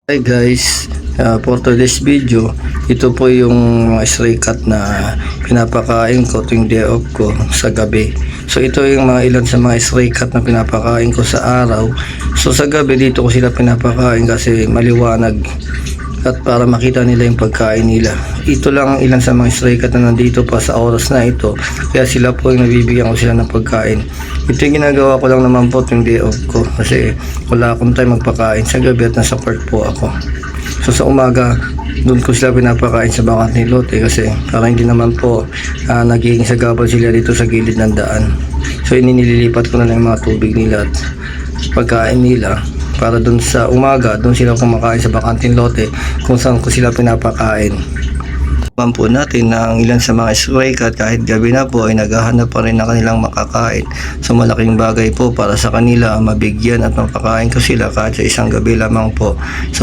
Hi guys, for today's video, ito po yung mga stray cat na pinapakain ko tuwing day off ko sa gabi. So ito yung mga ilan sa mga stray cat na pinapakain ko sa araw. So sa gabi dito ko sila pinapakain kasi maliwanag at para makita nila yung pagkain nila. Ito lang ang ilan sa mga stray cat na nandito pa sa oras na ito, kaya sila po yung nabibigyan ko sila ng pagkain. Ito yung ginagawa ko lang naman po tuwing day off ko kasi wala akong time magpakain sa gabi at nasa park po ako. So sa umaga doon ko sila pinapakain sa bakat ni lote kasi para hindi naman po nagiging sagabal sila dito sa gilid ng daan. So ininililipat ko na lang yung mga tubig nila at pagkain nila para doon sa umaga doon sila kumakain sa bakanting lote kung saan ko sila pinapakain. Alam po natin na ang ilan sa mga stray cat kahit gabi na po ay naghahanap pa rin ng kanilang makakain. So malaking bagay po para sa kanila mabigyan at mapakain ko sila kahit sa isang gabi lamang po. So